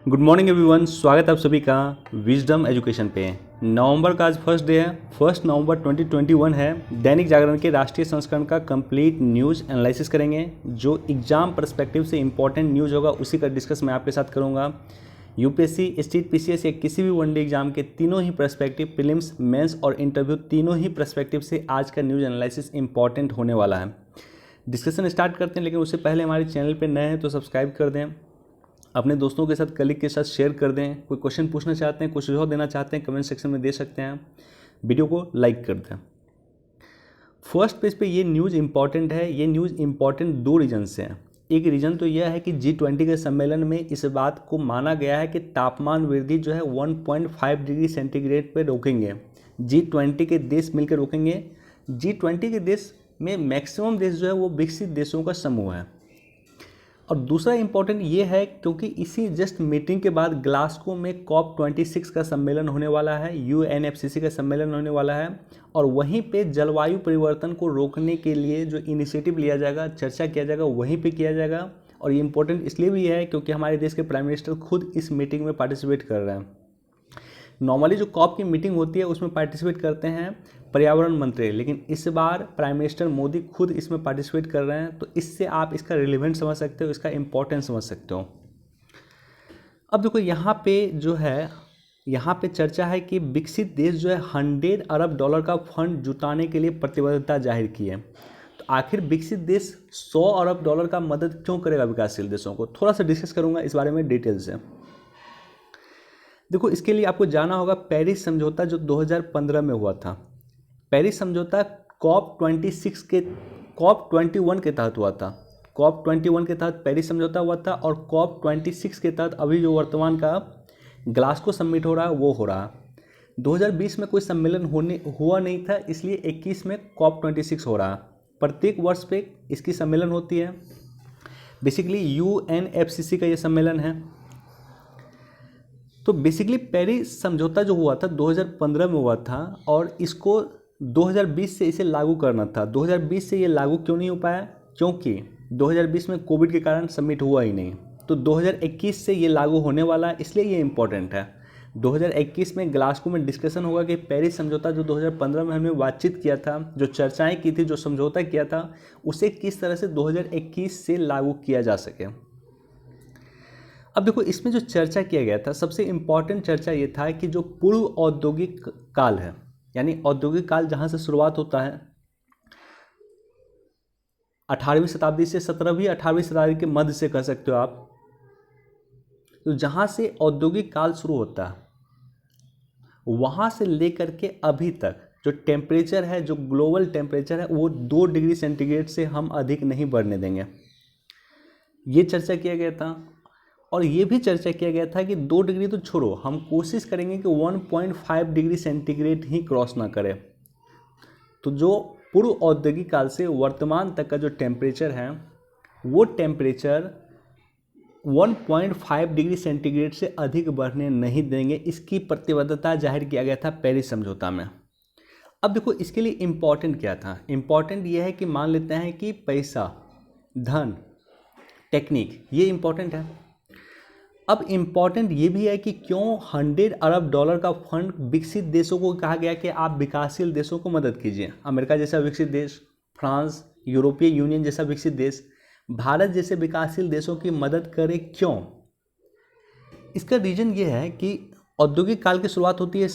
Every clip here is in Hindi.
गुड मॉर्निंग एवरीवन, स्वागत है आप सभी का विजडम एजुकेशन पे। नवंबर का आज फर्स्ट डे है, 1 नवंबर 2021 है। दैनिक जागरण के राष्ट्रीय संस्करण का कंप्लीट न्यूज़ एनालिसिस करेंगे। जो एग्जाम पर्सपेक्टिव से इंपॉर्टेंट न्यूज़ होगा उसी का डिस्कस मैं आपके साथ करूंगा। यूपीएससी, स्टेट पीसीएस या किसी भी वनडे एग्जाम के तीनों ही पर्सपेक्टिव, प्रीलिम्स, मेंस और इंटरव्यू, तीनों ही पर्सपेक्टिव से आज का न्यूज़ एनालिसिस इंपॉर्टेंट होने वाला है। डिस्कशन स्टार्ट करते हैं, लेकिन उससे पहले हमारे चैनल पर नए हैं तो सब्सक्राइब कर दें, अपने दोस्तों के साथ, कलीग के साथ शेयर कर दें। कोई क्वेश्चन पूछना चाहते हैं, कुछ सुझाव देना चाहते हैं, कमेंट सेक्शन में दे सकते हैं। वीडियो को लाइक कर दें। फर्स्ट पेज पे ये न्यूज़ इंपॉर्टेंट है। ये न्यूज़ इंपॉर्टेंट दो रीजन से है। एक रीज़न तो यह है कि G20 के सम्मेलन में इस बात को माना गया है कि तापमान वृद्धि जो है 1.5 डिग्री सेंटीग्रेड पे रोकेंगे। G20 के देश मिलकर रोकेंगे। G20 के देश में मैक्सिमम देश जो है वो विकसित देशों का समूह है। और दूसरा इंपॉर्टेंट ये है क्योंकि इसी जस्ट मीटिंग के बाद ग्लासगो में COP26 का सम्मेलन होने वाला है, UNFCCC का सम्मेलन होने वाला है। और वहीं पे जलवायु परिवर्तन को रोकने के लिए जो इनिशिएटिव लिया जाएगा, चर्चा किया जाएगा, वहीं पे किया जाएगा। और ये इंपॉर्टेंट इसलिए भी है क्योंकि हमारे देश के प्राइम मिनिस्टर खुद इस मीटिंग में पार्टिसिपेट कर रहे हैं। नॉर्मली जो COP की मीटिंग होती है उसमें पार्टिसिपेट करते हैं पर्यावरण मंत्री, लेकिन इस बार प्राइम मिनिस्टर मोदी खुद इसमें पार्टिसिपेट कर रहे हैं। तो इससे आप इसका रिलेवेंट समझ सकते हो, इसका इम्पोर्टेंस समझ सकते हो। अब देखो यहाँ पे जो है, यहाँ पे चर्चा है कि विकसित देश जो है $100 अरब का फंड जुटाने के लिए प्रतिबद्धता जाहिर की है। तो आखिर विकसित देश $100 अरब का मदद क्यों करेगा विकासशील देशों को, थोड़ा सा डिस्कस करूँगा इस बारे में डिटेल से। देखो, इसके लिए आपको जाना होगा पेरिस समझौता जो 2015 में हुआ था। पेरिस समझौता COP21 के तहत हुआ था। COP21 के तहत पेरिस समझौता हुआ था और COP26 के तहत अभी जो वर्तमान का ग्लासगो समिट हो रहा है वो हो रहा है। 2020 में कोई सम्मेलन हुआ नहीं था, इसलिए 21 में COP26 हो रहा है। प्रत्येक वर्ष पे इसकी सम्मेलन होती है। बेसिकली UNFCCC का ये सम्मेलन है। तो बेसिकली पेरिस समझौता जो हुआ था 2015 में हुआ था और इसको 2020 से इसे लागू करना था। 2020 से ये लागू क्यों नहीं हो पाया? क्योंकि 2020 में कोविड के कारण समिट हुआ ही नहीं। तो 2021 से ये लागू होने वाला है, इसलिए ये इम्पोर्टेंट है। 2021 में ग्लासगो में डिस्कशन होगा कि पेरिस समझौता जो 2015 में हमने बातचीत किया था, जो चर्चाएं की थी, जो समझौता किया था, उसे किस तरह से 2021 से लागू किया जा सके। अब देखो, इसमें जो चर्चा किया गया था, सबसे इम्पॉर्टेंट चर्चा ये था कि जो पूर्व औद्योगिक काल है, यानी औद्योगिक काल जहाँ से शुरुआत होता है 18वीं शताब्दी से 17वीं 18वीं शताब्दी के मध्य से कह सकते हो आप। तो जहाँ से औद्योगिक काल शुरू होता है वहाँ से लेकर के अभी तक जो टेम्परेचर है, जो ग्लोबल टेम्परेचर है, वो 2 डिग्री सेंटीग्रेड से हम अधिक नहीं बढ़ने देंगे। ये चर्चा किया गया था। और ये भी चर्चा किया गया था कि 2 डिग्री तो छोड़ो, हम कोशिश करेंगे कि 1.5 डिग्री सेंटीग्रेड ही क्रॉस ना करें। तो जो पूर्व औद्योगिक काल से वर्तमान तक का जो टेम्परेचर है वो टेम्परेचर 1.5 डिग्री सेंटीग्रेड से अधिक बढ़ने नहीं देंगे। इसकी प्रतिबद्धता जाहिर किया गया था पेरिस समझौता में। अब देखो, इसके लिए इम्पॉर्टेंट क्या था? इम्पॉर्टेंट ये है कि मान लेते हैं कि पैसा, धन, टेक्निक, ये इम्पॉर्टेंट है। अब इम्पॉर्टेंट ये भी है कि क्यों $100 अरब का फंड विकसित देशों को कहा गया कि आप विकासशील देशों को मदद कीजिए। अमेरिका जैसा विकसित देश, फ्रांस, यूरोपीय यूनियन जैसा विकसित देश, भारत जैसे विकासशील देशों की मदद करे, क्यों? इसका रीजन ये है कि औद्योगिक काल की शुरुआत होती है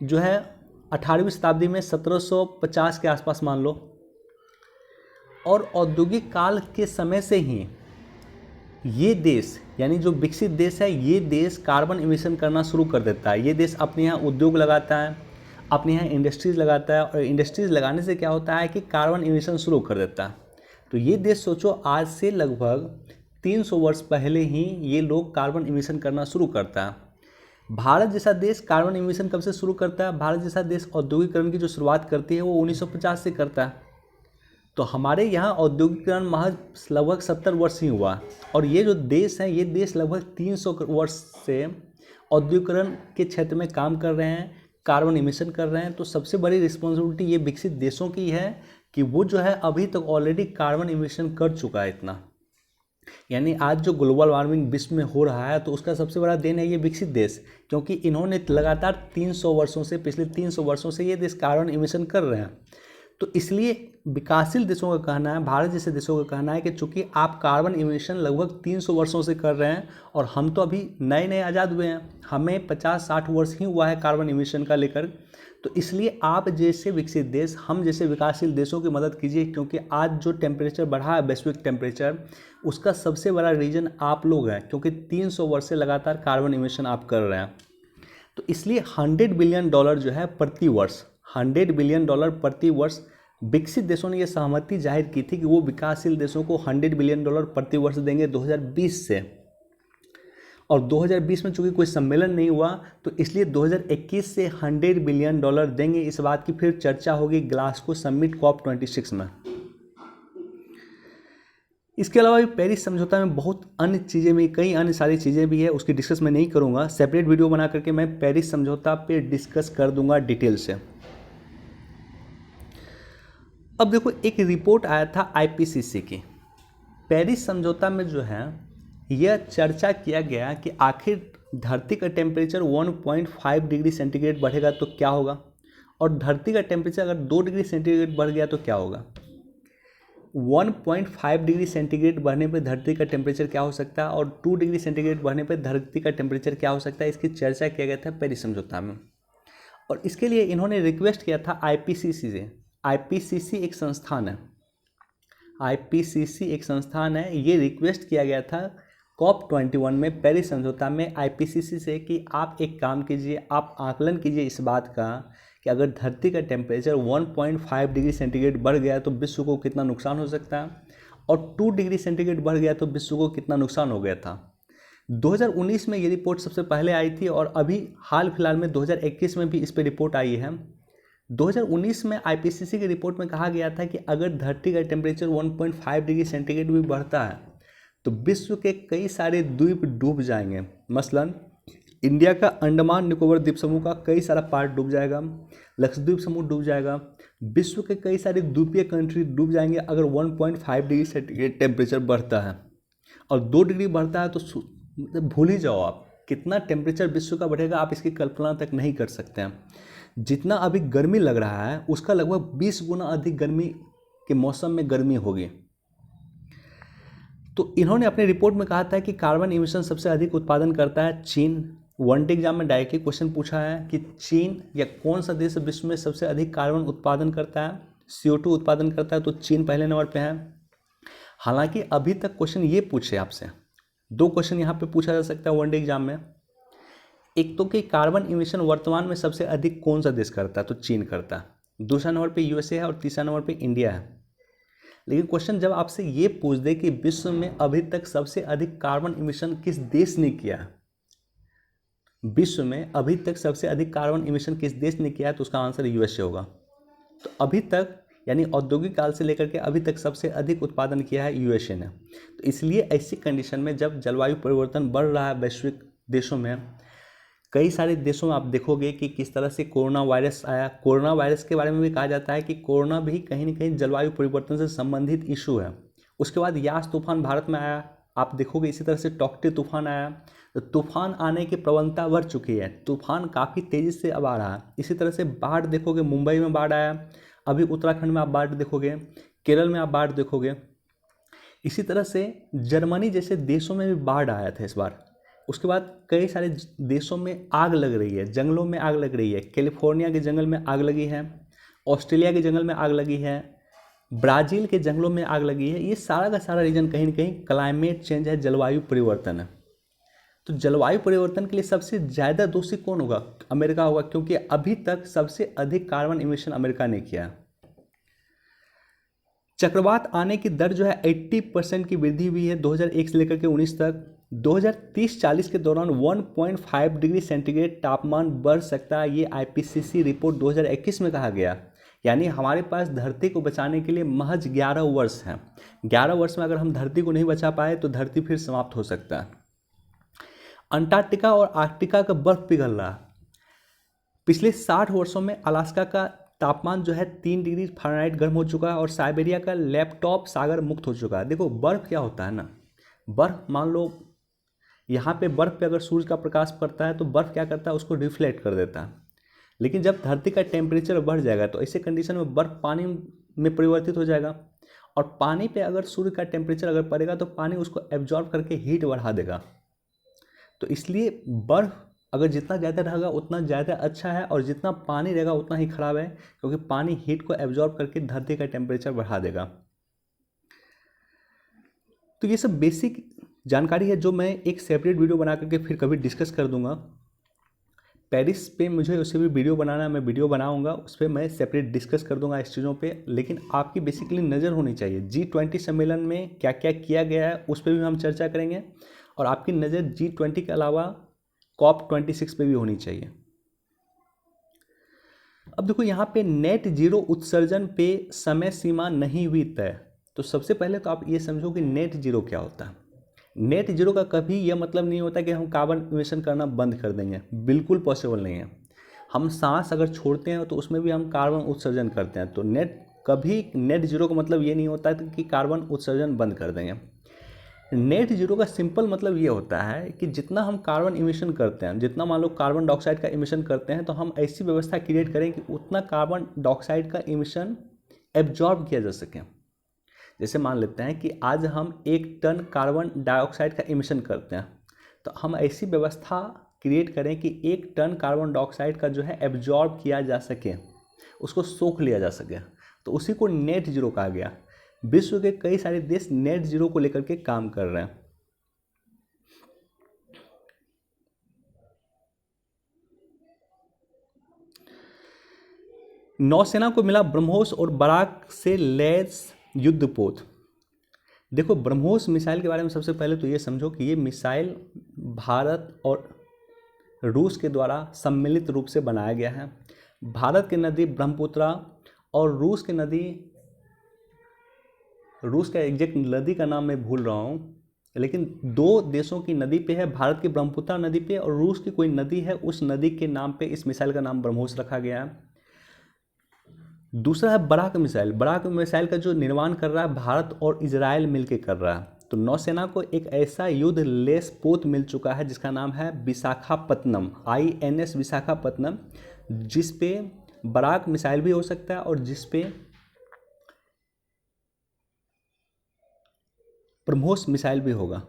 जो है 18वीं शताब्दी में, 1750 के आसपास मान लो। और औद्योगिक काल के समय से ही ये देश, यानी जो विकसित देश है, ये देश कार्बन इमिशन करना शुरू कर देता है। ये देश अपने यहाँ उद्योग लगाता है, अपने यहाँ इंडस्ट्रीज़ लगाता है, और इंडस्ट्रीज़ लगाने से क्या होता है कि कार्बन इमिशन शुरू कर देता है। तो ये देश सोचो, आज से लगभग 300 वर्ष पहले ही ये लोग कार्बन इमिशन करना शुरू करता है। भारत जैसा देश कार्बन इमिशन कब से शुरू करता है? भारत जैसा देश औद्योगिकरण की जो शुरुआत करती है वो 1950 से करता है। तो हमारे यहाँ औद्योगिकरण महज लगभग 70 वर्ष ही हुआ। और ये जो देश हैं, ये देश लगभग 300 वर्ष से औद्योगिकरण के क्षेत्र में काम कर रहे हैं, कार्बन इमिशन कर रहे हैं। तो सबसे बड़ी रिस्पॉन्सिबिलिटी ये विकसित देशों की है कि वो जो है अभी तक ऑलरेडी कार्बन इमिशन कर चुका है इतना। यानी आज जो ग्लोबल वार्मिंग विश्व में हो रहा है तो उसका सबसे बड़ा देन है ये विकसित देश, क्योंकि इन्होंने लगातार 300 वर्षों से, पिछले 300 वर्षों से ये देश कार्बन इमिशन कर रहे हैं। तो इसलिए विकासशील देशों का कहना है, भारत जैसे देशों का कहना है कि चूंकि आप कार्बन इमिशन लगभग 300 वर्षों से कर रहे हैं और हम तो अभी नए नए आज़ाद हुए हैं, हमें 50-60 वर्ष ही हुआ है कार्बन इमिशन का लेकर, तो इसलिए आप जैसे विकसित देश, हम जैसे विकासशील देशों की मदद कीजिए, क्योंकि आज जो टेम्परेचर बढ़ा है, वैश्विक टेम्परेचर, उसका सबसे बड़ा रीज़न आप लोग हैं, क्योंकि 300 वर्ष से लगातार कार्बन इमिशन आप कर रहे हैं। तो इसलिए $100 बिलियन जो है प्रति वर्ष, $100 बिलियन प्रति वर्ष, विकसित देशों ने यह सहमति जाहिर की थी कि वो विकासशील देशों को $100 बिलियन प्रति वर्ष देंगे 2020 से। और 2020 में चूंकि कोई सम्मेलन नहीं हुआ तो इसलिए 2021 से $100 बिलियन देंगे। इस बात की फिर चर्चा होगी ग्लासगो समिट COP26 में। इसके अलावा भी पेरिस समझौता में बहुत अन्य चीज़ें भी, कई अन्य सारी चीज़ें भी है, उसकी डिस्कस मैं नहीं करूँगा, सेपरेट वीडियो बना करके मैं पेरिस समझौता पे डिस्कस कर दूंगा डिटेल से। अब देखो, एक रिपोर्ट आया था IPCC की, पेरिस समझौता में जो है यह चर्चा किया गया कि आखिर धरती का टेम्परेचर 1.5 डिग्री सेंटीग्रेड बढ़ेगा तो क्या होगा, और धरती का टेम्परेचर अगर 2 डिग्री सेंटीग्रेड बढ़ गया तो क्या होगा। 1.5 डिग्री सेंटीग्रेड बढ़ने पर धरती का टेम्परेचर क्या हो सकता है और 2 डिग्री सेंटीग्रेड बढ़ने पर धरती का टेम्परेचर क्या हो सकता है, इसकी चर्चा किया गया था पेरिस समझौता में। और इसके लिए इन्होंने रिक्वेस्ट किया था IPCC से। IPCC एक संस्थान है, IPCC एक संस्थान है, ये रिक्वेस्ट किया गया था COP21 में, पेरिस समझौता में IPCC से कि आप एक काम कीजिए, आप आकलन कीजिए इस बात का कि अगर धरती का टेम्परेचर 1.5 डिग्री सेंटीग्रेड बढ़ गया तो विश्व को कितना नुकसान हो सकता है, और 2 डिग्री सेंटीग्रेड बढ़ गया तो विश्व को कितना नुकसान हो गया था। 2019 में ये रिपोर्ट सबसे पहले आई थी और अभी हाल फिलहाल में 2021 में भी इस पर रिपोर्ट आई है। 2019 में IPCC की रिपोर्ट में कहा गया था कि अगर धरती का टेम्परेचर 1.5 डिग्री सेंटीग्रेड भी बढ़ता है तो विश्व के कई सारे द्वीप डूब जाएंगे। मसलन इंडिया का अंडमान निकोबार द्वीप समूह का कई सारा पार्ट डूब जाएगा, लक्षद्वीप समूह डूब जाएगा, विश्व के कई सारे द्वीपीय कंट्री डूब जाएंगे अगर 1.5 डिग्री सेंटीग्रेड टेम्परेचर बढ़ता है। और 2 डिग्री बढ़ता है तो भूल ही जाओ आप, कितना टेम्परेचर विश्व का बढ़ेगा आप इसकी कल्पना तक नहीं कर सकते हैं। जितना अभी गर्मी लग रहा है उसका लगभग 20 गुना अधिक गर्मी के मौसम में गर्मी होगी। तो इन्होंने अपने रिपोर्ट में कहा था कि कार्बन इमिशन सबसे अधिक उत्पादन करता है चीन। वनडे एग्जाम में डायरेक्टली क्वेश्चन पूछा है कि चीन या कौन सा देश विश्व में सबसे अधिक कार्बन उत्पादन करता है, CO2 उत्पादन करता है, तो चीन पहले नंबर पे है। हालांकि अभी तक क्वेश्चन ये पूछे आपसे, 2 क्वेश्चन यहाँ पे पूछा जा सकता है वनडे एग्जाम में। एक तो कि कार्बन इमिशन वर्तमान में सबसे अधिक कौन सा देश करता है, तो चीन करता है। दूसरा नंबर पे USA है और तीसरा नंबर पे इंडिया है। लेकिन क्वेश्चन जब आपसे ये पूछ दे कि विश्व में अभी तक सबसे अधिक कार्बन इमिशन किस देश ने किया है, विश्व में अभी तक सबसे अधिक कार्बन इमिशन किस देश ने किया है, तो उसका आंसर USA होगा। तो अभी तक यानी औद्योगिक काल से लेकर के अभी तक सबसे अधिक उत्पादन किया है USA ने। तो इसलिए ऐसी कंडीशन में जब जलवायु परिवर्तन बढ़ रहा है वैश्विक देशों में, कई सारे देशों में आप देखोगे कि किस तरह से कोरोना वायरस आया। कोरोना वायरस के बारे में भी कहा जाता है कि कोरोना भी कहीं ना कहीं जलवायु परिवर्तन से संबंधित इशू है। उसके बाद यास तूफान भारत में आया, आप देखोगे इसी तरह से टॉक्टे तूफान आया। तो तूफान आने की प्रवणता बढ़ चुकी है, तूफान काफ़ी तेज़ी से अब आ रहा है। इसी तरह से बाढ़ देखोगे, मुंबई में बाढ़ आया, अभी उत्तराखंड में आप बाढ़ देखोगे, केरल में आप बाढ़ देखोगे। इसी तरह से जर्मनी जैसे देशों में भी बाढ़ आया था इस बार। उसके बाद कई सारे देशों में आग लग रही है, जंगलों में आग लग रही है। कैलिफोर्निया के जंगल में आग लगी है, ऑस्ट्रेलिया के जंगल में आग लगी है, ब्राज़ील के जंगलों में आग लगी है। ये सारा का सारा रीजन कहीं ना कहीं क्लाइमेट चेंज है, जलवायु परिवर्तन है। तो जलवायु परिवर्तन के लिए सबसे ज़्यादा दोषी कौन होगा? अमेरिका होगा, क्योंकि अभी तक सबसे अधिक कार्बन इमिशन अमेरिका ने किया। चक्रवात आने की दर जो है 80% की वृद्धि हुई है 2001 से लेकर के 19 तक। 2030-40 के दौरान 1.5 डिग्री सेंटीग्रेड तापमान बढ़ सकता है, ये IPCC रिपोर्ट 2021 में कहा गया। यानी हमारे पास धरती को बचाने के लिए महज 11 वर्ष हैं। 11 वर्ष में अगर हम धरती को नहीं बचा पाए तो धरती फिर समाप्त हो सकता है। अंटार्कटिका और आर्कटिका का बर्फ पिघल रहा है। पिछले 60 वर्षों में अलास्का का तापमान जो है 3 डिग्री फ़ारेनहाइट गर्म हो चुका है और साइबेरिया का लैपटॉप सागर मुक्त हो चुका है। देखो बर्फ़ क्या होता है ना, बर्फ़ मान लो यहाँ पे बर्फ़ पे अगर सूर्य का प्रकाश पड़ता है तो बर्फ़ क्या करता है, उसको रिफ्लेक्ट कर देता है। लेकिन जब धरती का टेम्परेचर बढ़ जाएगा तो ऐसे कंडीशन में बर्फ़ पानी में परिवर्तित हो जाएगा, और पानी पे अगर सूर्य का टेम्परेचर अगर पड़ेगा तो पानी उसको एब्जॉर्ब करके हीट बढ़ा देगा। तो इसलिए बर्फ़ अगर जितना ज़्यादा रहेगा उतना ज़्यादा अच्छा है, और जितना पानी रहेगा उतना ही ख़राब है, क्योंकि पानी हीट को एब्जॉर्ब करके धरती का टेम्परेचर बढ़ा देगा। तो ये सब बेसिक जानकारी है जो मैं एक सेपरेट वीडियो बना करके फिर कभी डिस्कस कर दूंगा। पेरिस पे मुझे उससे भी वीडियो बनाना है, मैं वीडियो बनाऊंगा, उस पर मैं सेपरेट डिस्कस कर दूंगा इस चीज़ों पे। लेकिन आपकी बेसिकली नज़र होनी चाहिए G20 सम्मेलन में क्या क्या किया गया है, उस पर भी हम चर्चा करेंगे, और आपकी नज़र G20 के अलावा COP26 पे भी होनी चाहिए। अब देखो यहाँ पे नेट जीरो उत्सर्जन पे समय सीमा नहीं हुई तय। तो सबसे पहले तो आप ये समझो कि नेट जीरो क्या होता है। नेट जीरो का कभी यह मतलब नहीं होता कि हम कार्बन इमिशन करना बंद कर देंगे, बिल्कुल पॉसिबल नहीं है। हम सांस अगर छोड़ते हैं तो उसमें भी हम कार्बन उत्सर्जन करते हैं। तो नेट जीरो का मतलब ये नहीं होता कि कार्बन उत्सर्जन बंद कर देंगे। नेट जीरो का सिंपल मतलब ये होता है कि जितना हम कार्बन इमिशन करते हैं, जितना मान लो कार्बन डाइऑक्साइड का इमिशन करते हैं, तो हम ऐसी व्यवस्था क्रिएट करें कि उतना कार्बन डाइऑक्साइड का इमिशन एब्जॉर्ब किया जा सके। जैसे मान लेते हैं कि आज हम 1 टन कार्बन डाइऑक्साइड का इमिशन करते हैं, तो हम ऐसी व्यवस्था क्रिएट करें कि 1 टन कार्बन डाइऑक्साइड का जो है एब्जॉर्ब किया जा सके, उसको सोख लिया जा सके। तो उसी को नेट जीरो कहा गया। विश्व के कई सारे देश नेट जीरो को लेकर के काम कर रहे हैं। नौसेना को मिला ब्रह्मोस और बराक से लैस युद्धपोत। देखो, ब्रह्मोस मिसाइल के बारे में सबसे पहले तो ये समझो कि ये मिसाइल भारत और रूस के द्वारा सम्मिलित रूप से बनाया गया है। भारत की नदी ब्रह्मपुत्रा और रूस का एग्जैक्ट नदी का नाम मैं भूल रहा हूँ, लेकिन 2 देशों की नदी पे है, भारत की ब्रह्मपुत्रा नदी पे और रूस की कोई नदी है, उस नदी के नाम पे इस मिसाइल का नाम ब्रह्मोस रखा गया है। दूसरा है बराक मिसाइल। बराक मिसाइल का जो निर्माण कर रहा है भारत और इजराइल मिलकर कर रहा है। तो नौसेना को एक ऐसा युद्ध लेस पोत मिल चुका है जिसका नाम है विशाखापत्तनम, INS विशाखापत्तनम, जिस पे बराक मिसाइल भी हो सकता है और जिस पे ब्रह्मोस मिसाइल भी होगा।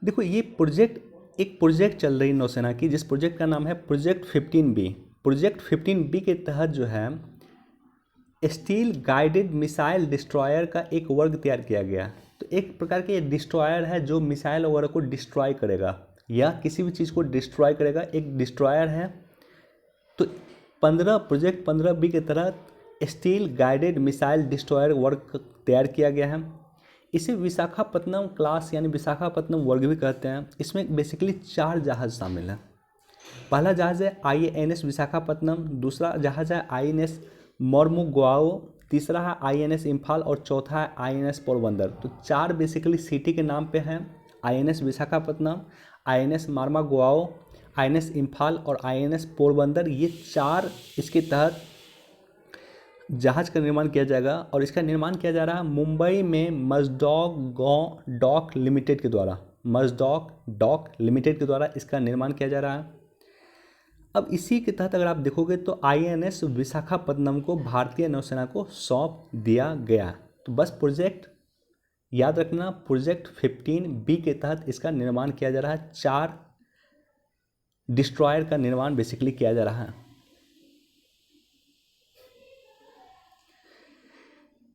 देखो, ये एक प्रोजेक्ट चल रही नौसेना की, जिस प्रोजेक्ट का नाम है प्रोजेक्ट 15B। प्रोजेक्ट 15B के तहत जो है स्टील गाइडेड मिसाइल डिस्ट्रॉयर का एक वर्ग तैयार किया गया। तो एक प्रकार के ये डिस्ट्रॉयर है जो मिसाइल वगैरह को डिस्ट्रॉय करेगा या किसी भी चीज़ को डिस्ट्रॉय करेगा, एक डिस्ट्रॉयर है। तो प्रोजेक्ट 15B के तहत स्टील गाइडेड मिसाइल डिस्ट्रॉयर वर्ग तैयार किया गया है। इसे विशाखापत्तनम क्लास यानी विशाखापत्तनम वर्ग भी कहते हैं। इसमें बेसिकली 4 जहाज़ शामिल हैं। पहला जहाज़ है INS विशाखापत्तनम, दूसरा जहाज़ है INS मोर्मुगाओ, तीसरा है INS इम्फाल और चौथा है INS पोरबंदर। तो 4 बेसिकली सिटी के नाम पे हैं, INS Visakhapatnam, INS Mormugao, INS Imphal और INS पोरबंदर। ये 4 इसके तहत जहाज़ का निर्माण किया जाएगा, और इसका निर्माण किया जा रहा है मुंबई में मजडॉक डॉक लिमिटेड के द्वारा। मजडॉक डॉक लिमिटेड के द्वारा इसका निर्माण किया जा रहा है। अब इसी के तहत अगर आप देखोगे तो INS विशाखापत्तनम को भारतीय नौसेना को सौंप दिया गया। तो बस प्रोजेक्ट याद रखना, प्रोजेक्ट 15B के तहत इसका निर्माण किया जा रहा है। 4 डिस्ट्रॉयर का निर्माण बेसिकली किया जा रहा है।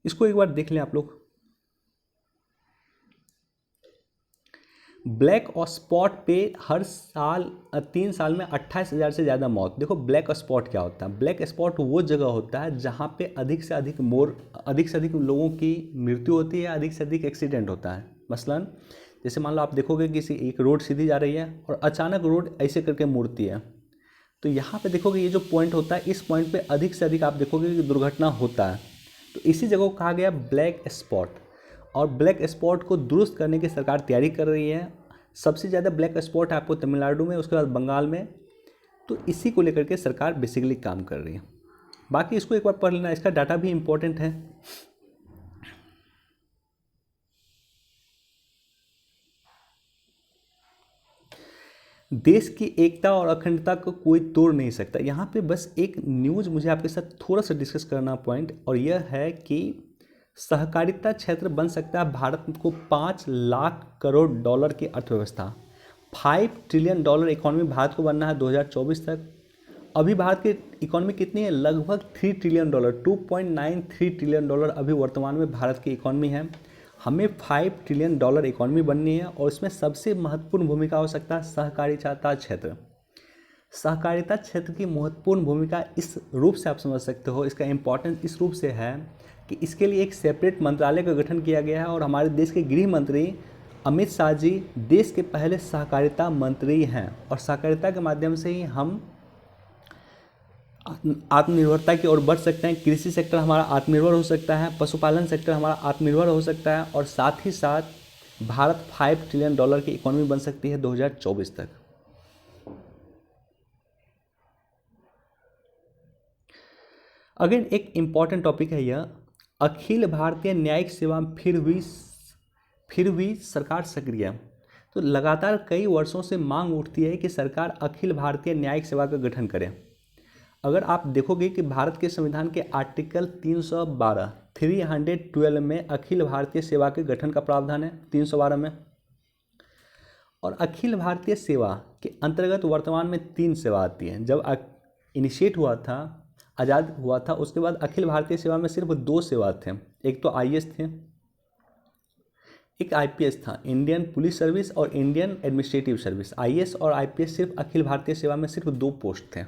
इसको एक बार देख लें आप लोग। ब्लैक स्पॉट पे हर साल 3 साल में 28,000 से ज़्यादा मौत। देखो, ब्लैक स्पॉट क्या होता है? ब्लैक स्पॉट वो जगह होता है जहाँ पे अधिक से अधिक लोगों की मृत्यु होती है, अधिक से अधिक एक्सीडेंट होता है। मसलन जैसे मान लो आप देखोगे किसी एक रोड सीधी जा रही है और अचानक रोड ऐसे करके मुड़ती है, तो यहाँ पे देखोगे ये जो पॉइंट होता है, इस पॉइंट पे अधिक से अधिक आप देखोगे कि दुर्घटना होता है। तो इसी जगह को कहा गया ब्लैक स्पॉट, और ब्लैक स्पॉट को दुरुस्त करने की सरकार तैयारी कर रही है। सबसे ज़्यादा ब्लैक स्पॉट है आपको तमिलनाडु में, उसके बाद बंगाल में। तो इसी को लेकर के सरकार बेसिकली काम कर रही है। बाकी इसको एक बार पढ़ लेना, इसका डाटा भी इम्पोर्टेंट है। देश की एकता और अखंडता को कोई तोड़ नहीं सकता। यहाँ पे बस एक न्यूज़ मुझे आपके साथ थोड़ा सा डिस्कस करना पॉइंट, और यह है कि सहकारिता क्षेत्र बन सकता है भारत को 5 लाख करोड़ डॉलर की अर्थव्यवस्था। 5 ट्रिलियन डॉलर इकॉनमी भारत को बनना है 2024 तक। अभी भारत की इकॉनमी कितनी है? लगभग 3 ट्रिलियन डॉलर, 2.93 ट्रिलियन डॉलर अभी वर्तमान में भारत की इकॉनमी है। हमें 5 ट्रिलियन डॉलर इकॉनमी बननी है, और इसमें सबसे महत्वपूर्ण भूमिका हो सकता है सहकारिता क्षेत्र। सहकारिता क्षेत्र की महत्वपूर्ण भूमिका इस रूप से आप समझ सकते हो, इसका इम्पोर्टेंस इस रूप से है कि इसके लिए एक सेपरेट मंत्रालय का गठन किया गया है, और हमारे देश के गृह मंत्री अमित शाह जी देश के पहले सहकारिता मंत्री हैं। और सहकारिता के माध्यम से ही हम आत्मनिर्भरता की ओर बढ़ सकते हैं। कृषि सेक्टर हमारा आत्मनिर्भर हो सकता है, पशुपालन सेक्टर हमारा आत्मनिर्भर हो सकता है, और साथ ही साथ भारत 5 ट्रिलियन डॉलर की इकॉनमी बन सकती है 2024 तक। अगेन एक इम्पॉर्टेंट टॉपिक है यह, अखिल भारतीय न्यायिक सेवा में फिर हुई सरकार सक्रिय। तो लगातार कई वर्षों से मांग उठती है कि सरकार अखिल भारतीय न्यायिक सेवा का गठन करे। अगर आप देखोगे कि भारत के संविधान के आर्टिकल 312 में अखिल भारतीय सेवा के गठन का प्रावधान है, 312 में। और अखिल भारतीय सेवा के अंतर्गत वर्तमान में 3 सेवा आती हैं। जब इनिशिएट हुआ था, आज़ाद हुआ था, उसके बाद अखिल भारतीय सेवा में सिर्फ 2 सेवा थे। एक तो आईएएस थे, एक आईपीएस था, इंडियन पुलिस सर्विस और इंडियन एडमिनिस्ट्रेटिव सर्विस। आईएएस और आईपीएस सिर्फ अखिल भारतीय सेवा में सिर्फ 2 पोस्ट थे।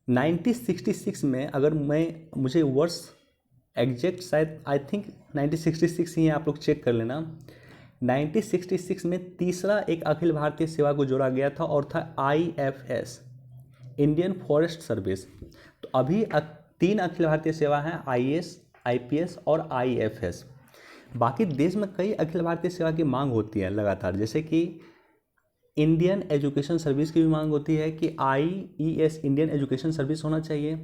1966 में, अगर मुझे वर्ष एग्जैक्ट शायद आई थिंक 1966 ही है, आप लोग चेक कर लेना। 1966 में तीसरा एक अखिल भारतीय सेवा को जोड़ा गया था, और था आईएफएस, इंडियन फॉरेस्ट सर्विस। तो अभी 3 अखिल भारतीय सेवा हैं, आईएएस, आईपीएस और आईएफएस। बाकी देश में कई अखिल भारतीय सेवा की मांग होती है लगातार, जैसे कि इंडियन एजुकेशन सर्विस की भी मांग होती है कि आईईएस, इंडियन एजुकेशन सर्विस होना चाहिए।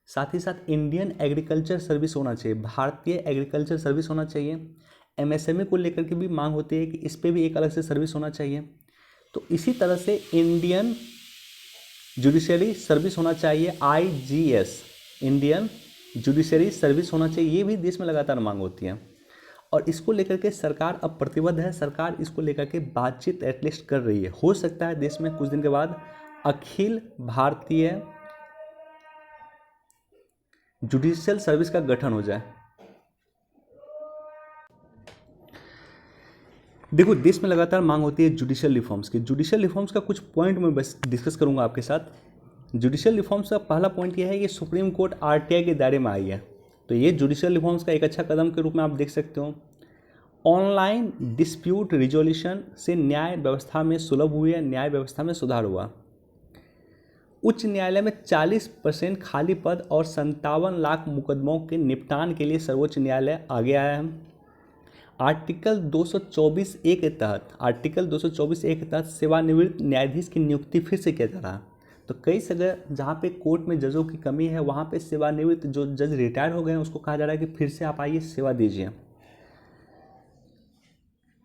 साथ ही साथ इंडियन एग्रीकल्चर सर्विस होना चाहिए, भारतीय एग्रीकल्चर सर्विस होना चाहिए। एमएसएमई को लेकर के भी मांग होती है कि इस पर भी एक अलग से सर्विस होना चाहिए। तो इसी तरह से इंडियन जुडिशरी सर्विस होना चाहिए, आईजीएस, इंडियन जुडिशरी सर्विस होना चाहिए। ये भी देश में लगातार मांग होती है, और इसको लेकर के सरकार अब प्रतिबद्ध है। सरकार इसको लेकर के बातचीत एटलीस्ट कर रही है। हो सकता है देश में कुछ दिन के बाद अखिल भारतीय जुडिशियल सर्विस का गठन हो जाए। देखो, देश में लगातार मांग होती है जुडिशियल रिफॉर्म्स की। जुडिशियल रिफॉर्म्स का कुछ पॉइंट मैं बस डिस्कस करूंगा आपके साथ। जुडिशियल रिफॉर्म्स का पहला पॉइंट यह है कि सुप्रीम कोर्ट आरटीआई के दायरे में आई है। तो ये जुडिशियल रिफॉर्म्स का एक अच्छा कदम के रूप में आप देख सकते हो। ऑनलाइन डिस्प्यूट रिजोल्यूशन से न्याय व्यवस्था में सुलभ हुई है, न्याय व्यवस्था में सुधार हुआ। उच्च न्यायालय में 40% खाली पद और 57 लाख मुकदमों के निपटान के लिए सर्वोच्च न्यायालय आगे आया है। आर्टिकल 224(a) के तहत सेवानिवृत्त न्यायाधीश की नियुक्ति फिर से किया जा रहा है। तो कई जगह जहाँ पे कोर्ट में जजों की कमी है, वहाँ पे सेवानिवृत्त जो जज रिटायर हो गए हैं उसको कहा जा रहा है कि फिर से आप आइए, सेवा दीजिए।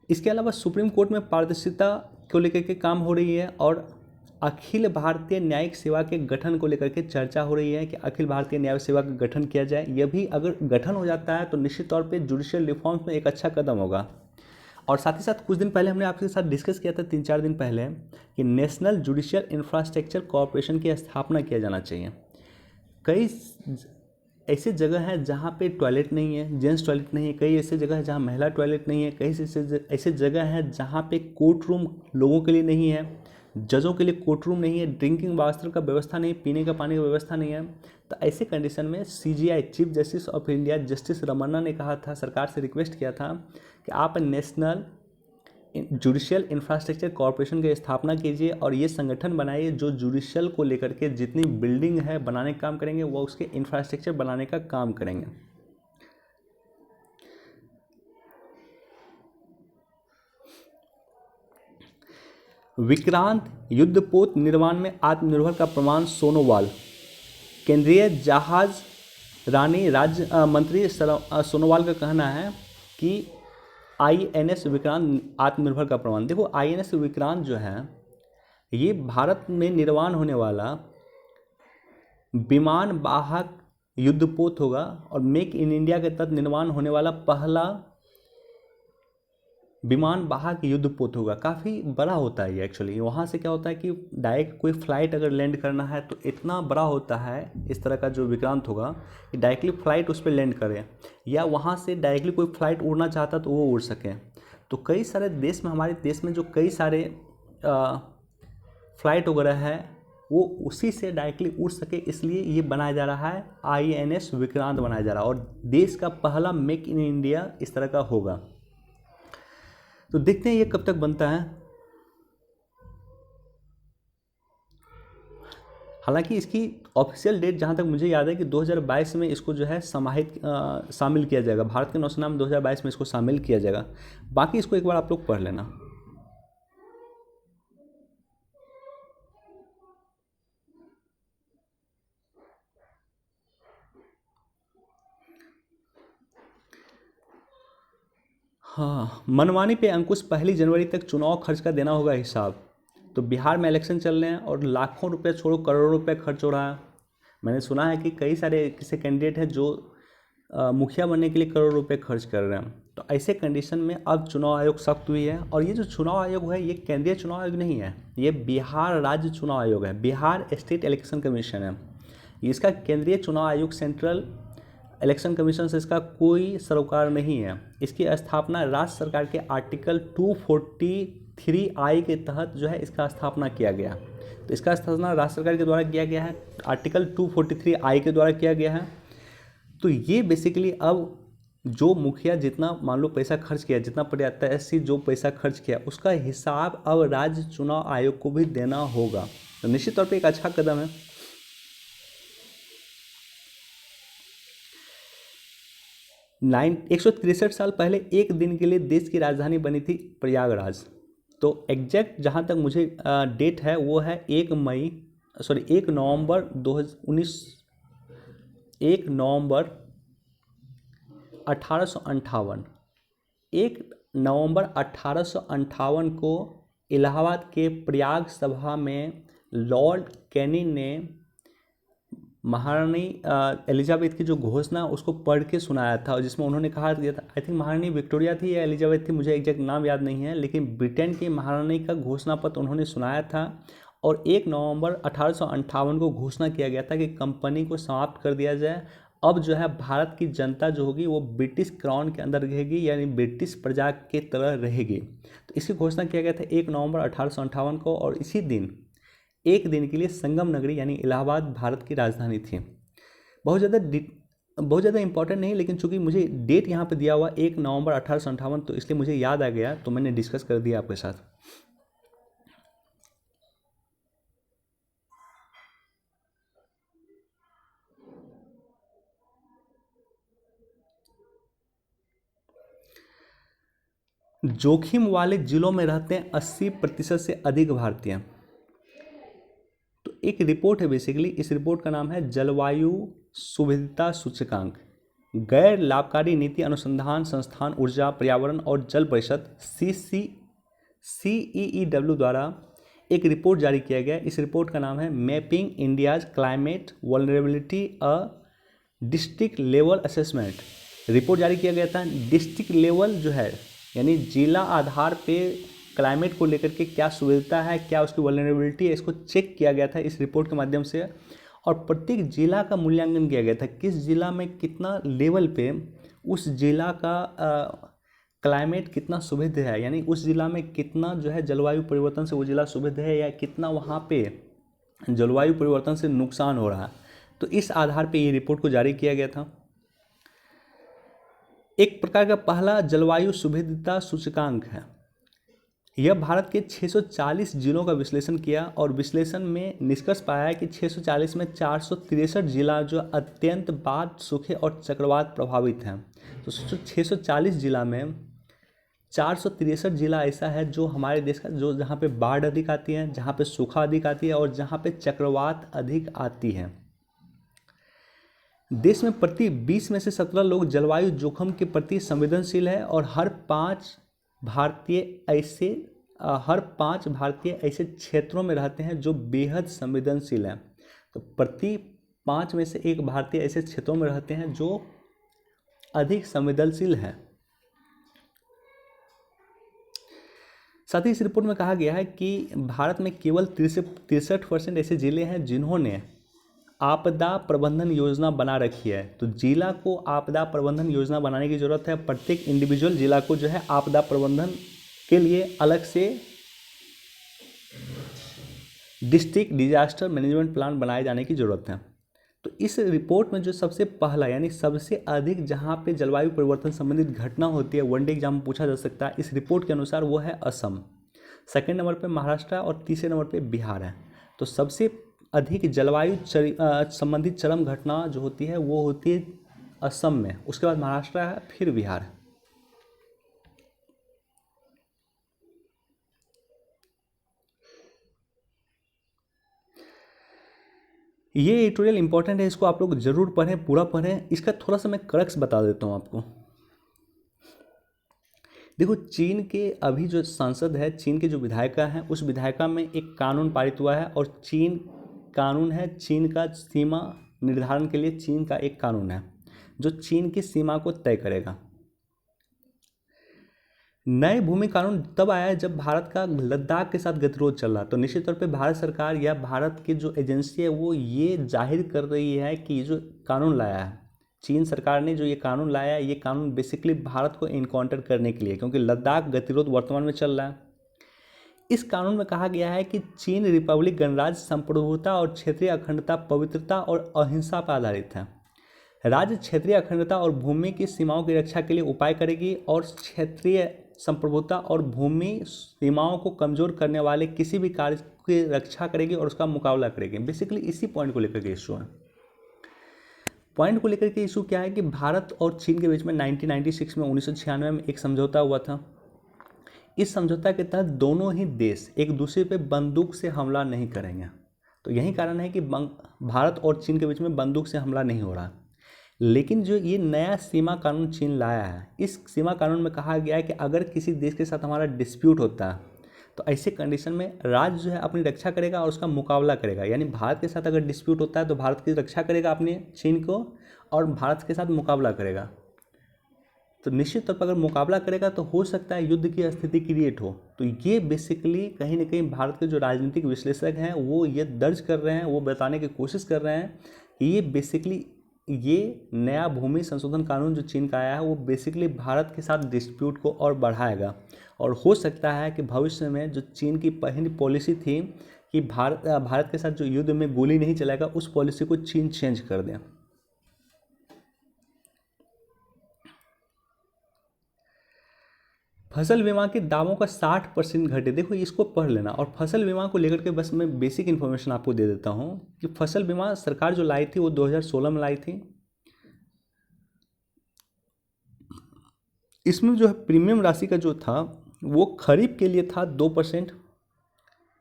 इसके अलावा सुप्रीम कोर्ट में पारदर्शिता को लेकर के काम हो रही है, और अखिल भारतीय न्यायिक सेवा के गठन को लेकर के चर्चा हो रही है कि अखिल भारतीय न्यायिक सेवा का गठन किया जाए। यह भी अगर गठन हो जाता है तो निश्चित तौर पे जुडिशियल रिफॉर्म्स में एक अच्छा कदम होगा। और साथ ही साथ कुछ दिन पहले हमने आपके साथ डिस्कस किया था, 3-4 दिन पहले, कि नेशनल जुडिशियल इंफ्रास्ट्रक्चर कॉरपोरेशन की स्थापना किया जाना चाहिए। कई ऐसे जगह हैं जहाँ पे टॉयलेट नहीं है, जेंट्स टॉयलेट नहीं है, कई ऐसे जगह है जहाँ महिला टॉयलेट नहीं है, कई ऐसे जगह हैं जहाँ पे कोर्ट रूम लोगों के लिए नहीं है, जजों के लिए कोर्ट रूम नहीं है, ड्रिंकिंग वाटर का व्यवस्था नहीं, पीने का पानी का व्यवस्था नहीं है। तो ऐसे कंडीशन में CJI, chief justice of India, justice Ramana ने कहा था, सरकार से रिक्वेस्ट किया था कि आप नेशनल जुडिशियल इंफ्रास्ट्रक्चर कॉरपोरेशन की स्थापना कीजिए और ये संगठन बनाइए जो जुडिशियल को लेकर के जितनी बिल्डिंग है बनाने का काम करेंगे, वो उसके इंफ्रास्ट्रक्चर बनाने का काम करेंगे। विक्रांत युद्धपोत निर्माण में आत्मनिर्भर का प्रमाण, सोनोवाल। केंद्रीय जहाज रानी राज्य मंत्री सोनोवाल का कहना है कि आईएनएस विक्रांत आत्मनिर्भर का प्रमाण। देखो, आईएनएस विक्रांत जो है ये भारत में निर्माण होने वाला विमान वाहक युद्धपोत होगा और मेक इन इंडिया के तहत निर्माण होने वाला पहला विमान वाहक युद्धपोत होगा। काफ़ी बड़ा होता है ये एक्चुअली। वहाँ से क्या होता है कि डायरेक्ट कोई फ्लाइट अगर लैंड करना है तो इतना बड़ा होता है इस तरह का जो विक्रांत होगा कि डायरेक्टली फ़्लाइट उस पर लैंड करे, या वहाँ से डायरेक्टली कोई फ्लाइट उड़ना चाहता तो वो उड़ सके। तो कई सारे देश में, हमारे देश में जो कई सारे फ्लाइट वगैरह है वो उसी से डायरेक्टली उड़ सके, इसलिए ये बनाया जा रहा है INS विक्रांत बनाया जा रहा है, और देश का पहला मेक इन इंडिया इस तरह का होगा। तो देखते हैं ये कब तक बनता है। हालांकि इसकी ऑफिशियल डेट जहां तक मुझे याद है कि 2022 में इसको जो है शामिल किया जाएगा, भारत के नौसेना में 2022 में इसको शामिल किया जाएगा। बाकी इसको एक बार आप लोग पढ़ लेना। हाँ, मनमानी पे अंकुश, 1 जनवरी तक चुनाव खर्च का देना होगा हिसाब। तो बिहार में इलेक्शन चल रहे हैं और लाखों रुपए छोड़ो करोड़ों रुपए खर्च हो रहा है। मैंने सुना है कि कई सारे किसी कैंडिडेट हैं जो मुखिया बनने के लिए करोड़ों रुपए खर्च कर रहे हैं। तो ऐसे कंडीशन में अब चुनाव आयोग सख्त हुई है, और ये जो चुनाव आयोग है ये केंद्रीय चुनाव आयोग नहीं है, ये बिहार राज्य चुनाव आयोग है, बिहार स्टेट इलेक्शन कमीशन है। इसका केंद्रीय चुनाव आयोग, सेंट्रल इलेक्शन कमीशन से इसका कोई सरोकार नहीं है। इसकी स्थापना राज्य सरकार के आर्टिकल 243I के तहत जो है इसका स्थापना किया गया। तो इसका स्थापना राज्य सरकार के द्वारा किया गया है, आर्टिकल 243I के द्वारा किया गया है। तो ये बेसिकली अब जो मुखिया जितना मान लो पैसा खर्च किया, जितना प्रत्याशी जो पैसा खर्च किया, उसका हिसाब अब राज्य चुनाव आयोग को भी देना होगा। तो निश्चित तौर पर एक अच्छा कदम है। 163 साल पहले एक दिन के लिए देश की राजधानी बनी थी प्रयागराज। तो एग्जैक्ट जहाँ तक मुझे डेट है वो है 1 नवंबर 1858। 1 नवंबर 1858 को इलाहाबाद के प्रयाग सभा में लॉर्ड कैनिंग ने महारानी एलिजाबेथ की जो घोषणा उसको पढ़ के सुनाया था, और जिसमें उन्होंने कहा था, आई थिंक महारानी विक्टोरिया थी या एलिजाबेथ थी, मुझे एग्जैक्ट नाम याद नहीं है, लेकिन ब्रिटेन की महारानी का घोषणा पत्र उन्होंने सुनाया था। और 1 नवंबर 1858 को घोषणा किया गया था कि कंपनी को समाप्त कर दिया जाए। अब जो है भारत की जनता जो होगी वो ब्रिटिश क्राउन के अंदर रहेगी, यानी ब्रिटिश प्रजा के तरह रहेगी। तो इसकी घोषणा किया गया था 1 नवंबर 1858 को, और इसी दिन एक दिन के लिए संगम नगरी यानी इलाहाबाद भारत की राजधानी थी। बहुत ज़्यादा इंपॉर्टेंट नहीं, लेकिन चूंकि मुझे डेट यहाँ पे दिया हुआ 1 नवंबर 1858, तो इसलिए मुझे याद आ गया, तो मैंने डिस्कस कर दिया आपके साथ। जोखिम वाले जिलों में रहते हैं 80% से अधिक भारतीय। तो एक रिपोर्ट है बेसिकली, इस रिपोर्ट का नाम है जलवायु सुविधता सूचकांक। गैर लाभकारी नीति अनुसंधान संस्थान ऊर्जा पर्यावरण और जल परिषद CEEW द्वारा एक रिपोर्ट जारी किया गया। इस रिपोर्ट का नाम है mapping India's climate vulnerability a district level assessment. Report जारी किया गया था। डिस्ट्रिक्ट लेवल जो है यानी जिला आधार पे क्लाइमेट को लेकर के क्या सुविधा है, क्या उसकी वल्नरेबिलिटी है, इसको चेक किया गया था इस रिपोर्ट के माध्यम से। और प्रत्येक जिला का मूल्यांकन किया गया था, किस जिला में कितना लेवल पे उस जिला का क्लाइमेट कितना सुविध है, यानी उस जिला में कितना जो है जलवायु परिवर्तन से वो जिला सुविध है, या कितना वहाँ पे जलवायु परिवर्तन से नुकसान हो रहा है। तो इस आधार पे ये रिपोर्ट को जारी किया गया था। एक प्रकार का पहला जलवायु सुविधता सूचकांक है। यह भारत के 640 जिलों का विश्लेषण किया, और विश्लेषण में निष्कर्ष पाया है कि 640 में 463 जिला जो अत्यंत बाढ़, सूखे और चक्रवात प्रभावित हैं। तो 640 जिला में 463 जिला ऐसा है जो हमारे देश का जो जहाँ पे बाढ़ अधिक आती है, जहाँ पे सूखा अधिक आती है, और जहाँ पे चक्रवात अधिक आती है। देश में प्रति 20 में से 17 लोग जलवायु जोखिम के प्रति संवेदनशील है, और हर 5 भारतीय ऐसे हर 5 भारतीय ऐसे क्षेत्रों में रहते हैं जो बेहद संवेदनशील हैं। तो प्रति 5 में से एक भारतीय ऐसे क्षेत्रों में रहते हैं जो अधिक संवेदनशील हैं। साथ ही इस रिपोर्ट में कहा गया है कि भारत में केवल 63% ऐसे जिले हैं जिन्होंने आपदा प्रबंधन योजना बना रखी है। तो जिला को आपदा प्रबंधन योजना बनाने की ज़रूरत है। प्रत्येक इंडिविजुअल जिला को जो है आपदा प्रबंधन के लिए अलग से डिस्ट्रिक्ट डिजास्टर मैनेजमेंट प्लान बनाए जाने की ज़रूरत है। तो इस रिपोर्ट में जो सबसे पहला यानी सबसे अधिक जहाँ पे जलवायु परिवर्तन संबंधित घटना होती है, वनडे एग्जाम में पूछा जा सकता है, इस रिपोर्ट के अनुसार वो है असम। सेकेंड नंबर पे महाराष्ट्र और तीसरे नंबर पे बिहार है। तो सबसे अधिक जलवायु संबंधित चरम घटना जो होती है वो होती है असम में, उसके बाद महाराष्ट्र है, फिर बिहार है। ये एडिटोरियल इंपॉर्टेंट है, इसको आप लोग जरूर पढ़ें, पूरा पढ़ें। इसका थोड़ा सा मैं क्रक्स बता देता हूँ आपको। देखो, चीन के अभी जो सांसद है, चीन के जो विधायिका हैं, उस विधायिका में एक कानून पारित हुआ है और चीन कानून है, चीन का सीमा निर्धारण के लिए चीन का एक कानून है जो चीन की सीमा को तय करेगा। नए भूमि कानून तब आया है जब भारत का लद्दाख के साथ गतिरोध चल रहा। तो निश्चित तौर पे भारत सरकार या भारत की जो एजेंसी है वो ये जाहिर कर रही है कि ये जो कानून लाया है, चीन सरकार ने जो ये कानून लाया है, ये कानून बेसिकली भारत को इनकाउंटर करने के लिए, क्योंकि लद्दाख गतिरोध वर्तमान में चल रहा है। इस कानून में कहा गया है कि चीन रिपब्लिक गणराज्य संप्रभुता और क्षेत्रीय अखंडता, पवित्रता और अहिंसा पर आधारित है। राज्य क्षेत्रीय अखंडता और भूमि की सीमाओं की रक्षा के लिए उपाय करेगी और क्षेत्रीय संप्रभुता और भूमि सीमाओं को कमजोर करने वाले किसी भी कार्य की रक्षा करेगी और उसका मुकाबला करेगी। बेसिकली इसी पॉइंट को लेकर के इशू है। पॉइंट को लेकर के इशू क्या है कि भारत और चीन के बीच में 1996 में 1996 में एक समझौता हुआ था। इस समझौता के तहत दोनों ही देश एक दूसरे पे बंदूक से हमला नहीं करेंगे। तो यही कारण है कि भारत और चीन के बीच में बंदूक से हमला नहीं हो रहा। लेकिन जो ये नया सीमा कानून चीन लाया है, इस सीमा कानून में कहा गया है कि अगर किसी देश के साथ हमारा डिस्प्यूट होता है तो ऐसे कंडीशन में राज्य जो है अपनी रक्षा करेगा और उसका मुकाबला करेगा। यानी भारत के साथ अगर डिस्प्यूट होता है तो भारत की रक्षा करेगा अपने चीन को और भारत के साथ मुकाबला करेगा। तो निश्चित तौर पर अगर मुकाबला करेगा तो हो सकता है युद्ध की स्थिति क्रिएट हो। तो ये बेसिकली कहीं ना कहीं भारत के जो राजनीतिक विश्लेषक हैं वो ये दर्ज कर रहे हैं, वो बताने की कोशिश कर रहे हैं कि ये बेसिकली ये नया भूमि संशोधन कानून जो चीन का आया है वो बेसिकली भारत के साथ डिस्प्यूट को और बढ़ाएगा। और हो सकता है कि भविष्य में जो चीन की पहली पॉलिसी थी कि भारत के साथ जो युद्ध में गोली नहीं चलाएगा, उस पॉलिसी को चीन चेंज कर दें। फसल बीमा के दावों का 60% घटे। देखो, इसको पढ़ लेना। और फसल बीमा को लेकर के बस मैं बेसिक इन्फॉर्मेशन आपको दे देता हूँ कि फसल बीमा सरकार जो लाई थी वो 2016 में लाई थी। इसमें जो है प्रीमियम राशि का जो था वो खरीफ के लिए था 2%।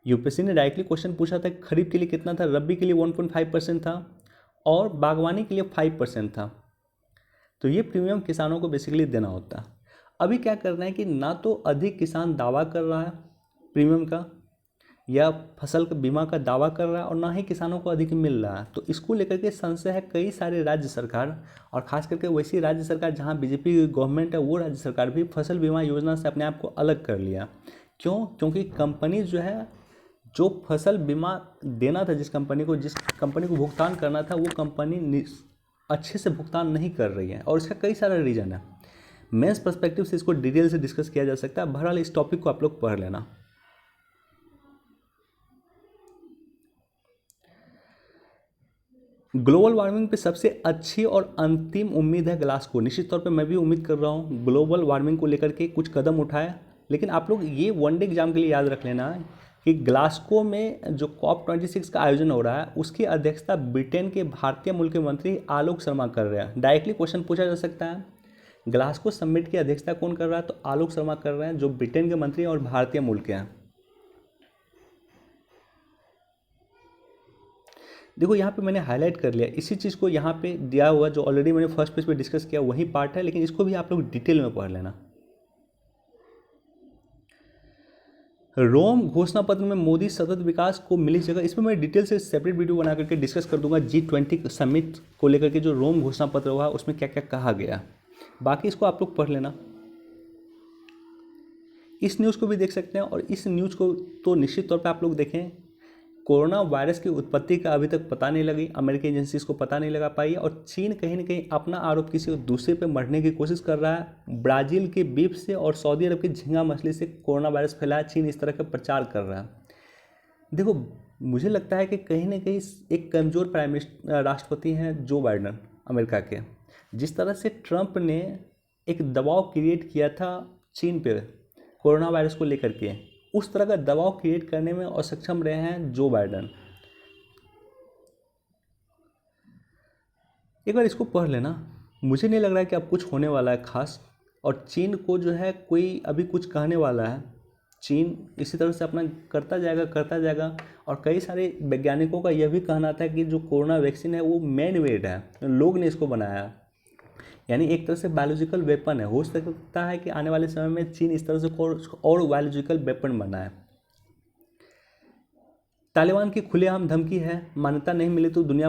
यूपीएससी ने डायरेक्टली क्वेश्चन पूछा था कि खरीफ के लिए कितना था, रबी के लिए 1.5% था और बागवानी के लिए 5% था। तो ये प्रीमियम किसानों को बेसिकली देना होता है। अभी क्या करना है कि ना तो अधिक किसान दावा कर रहा है प्रीमियम का या फसल का बीमा का दावा कर रहा है और ना ही किसानों को अधिक मिल रहा है। तो इसको लेकर के संशय है कई सारे राज्य सरकार और खास करके वैसी राज्य सरकार जहां बीजेपी गवर्नमेंट है वो राज्य सरकार भी फसल बीमा योजना से अपने आप को अलग कर लिया। क्यों? क्योंकि कंपनी जो है जो फसल बीमा देना था जिस कंपनी को भुगतान करना था वो कंपनी अच्छे से भुगतान नहीं कर रही है और इसका कई सारा रीज़न है। मेंस पर्सपेक्टिव से इसको डिटेल से डिस्कस किया जा सकता है। बहरहाल इस टॉपिक को आप लोग पढ़ लेना। ग्लोबल वार्मिंग पे सबसे अच्छी और अंतिम उम्मीद है ग्लासगो। निश्चित तौर पे मैं भी उम्मीद कर रहा हूँ ग्लोबल वार्मिंग को लेकर के कुछ कदम उठाए। लेकिन आप लोग ये वनडे एग्जाम के लिए याद रख लेना कि ग्लासगो में जो COP26 का आयोजन हो रहा है उसकी अध्यक्षता ब्रिटेन के भारतीय मूल के मंत्री आलोक शर्मा कर रहे हैं। डायरेक्टली क्वेश्चन पूछा जा सकता है ग्लासगो समिट की अध्यक्षता कौन कर रहा है, तो आलोक शर्मा कर रहे हैं जो ब्रिटेन के मंत्री और भारतीय मूल के हैं। देखो यहाँ पे मैंने हाईलाइट कर लिया इसी चीज़ को, यहाँ पे दिया हुआ जो ऑलरेडी मैंने फर्स्ट पेज पे डिस्कस किया वही पार्ट है, लेकिन इसको भी आप लोग डिटेल में पढ़ लेना। रोम घोषणा पत्र में मोदी सतत विकास को मिली जगह, इसमें मैं डिटेल से सेपरेट वीडियो बना करके डिस्कस कर दूंगा। G20 समिट को लेकर के जो रोम घोषणा पत्र हुआ उसमें क्या क्या कहा गया, बाकी इसको आप लोग पढ़ लेना। इस न्यूज़ को भी देख सकते हैं, और इस न्यूज़ को तो निश्चित तौर पे आप लोग देखें। कोरोना वायरस की उत्पत्ति का अभी तक पता नहीं लगी, अमेरिकी एजेंसीज को पता नहीं लगा पाई, और चीन कहीं ना कहीं अपना आरोप किसी दूसरे पे मढ़ने की कोशिश कर रहा है। ब्राज़ील के बीफ से और सऊदी अरब की झींगा मछली से कोरोना वायरस फैलाया, चीन इस तरह का प्रचार कर रहा है। देखो, मुझे लगता है कि कहीं ना कहीं एक कमज़ोर प्राइम मिनिस्टर राष्ट्रपति हैं जो बाइडन अमेरिका के। जिस तरह से ट्रंप ने एक दबाव क्रिएट किया था चीन पे कोरोना वायरस को लेकर के, उस तरह का दबाव क्रिएट करने में असक्षम रहे हैं जो बाइडन। एक बार इसको पढ़ लेना। मुझे नहीं लग रहा है कि अब कुछ होने वाला है खास, और चीन को जो है कोई अभी कुछ कहने वाला है। चीन इसी तरह से अपना करता जाएगा। और कई सारे वैज्ञानिकों का यह भी कहना था कि जो कोरोना वैक्सीन है वो मैन मेड है, लोग ने इसको बनाया, यानी एक तरह से बायोलॉजिकल वेपन है। हो सकता है कि आने वाले समय में चीन इस तरह से और बायोलॉजिकल वेपन बनाए। तालिबान की खुलेआम धमकी है, मान्यता नहीं मिली तो दुनिया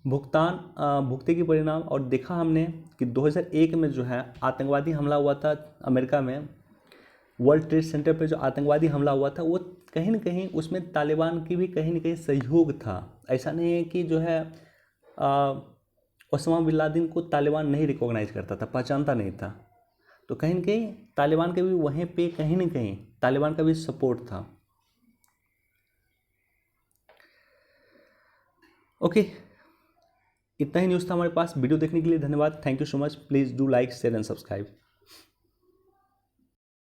भुगतेगी परिणाम। और देखा हमने कि 2001 में जो है आतंकवादी हमला हुआ था अमेरिका में, वर्ल्ड ट्रेड सेंटर पे जो आतंकवादी हमला हुआ था, वो कहीं ना कहीं उसमें तालिबान की भी कहीं ना कहीं सहयोग था। ऐसा नहीं है कि जो है ओसामा बिन लादेन को तालिबान नहीं रिकॉग्नाइज करता था, पहचानता नहीं था। तो कहीं ना कहीं तालिबान के भी वहीं पे कहीं ना कहीं तालिबान का भी सपोर्ट था। ओके, इतना ही न्यूज़ था हमारे पास। वीडियो देखने के लिए धन्यवाद। Thank you so much. Please do like, share and subscribe.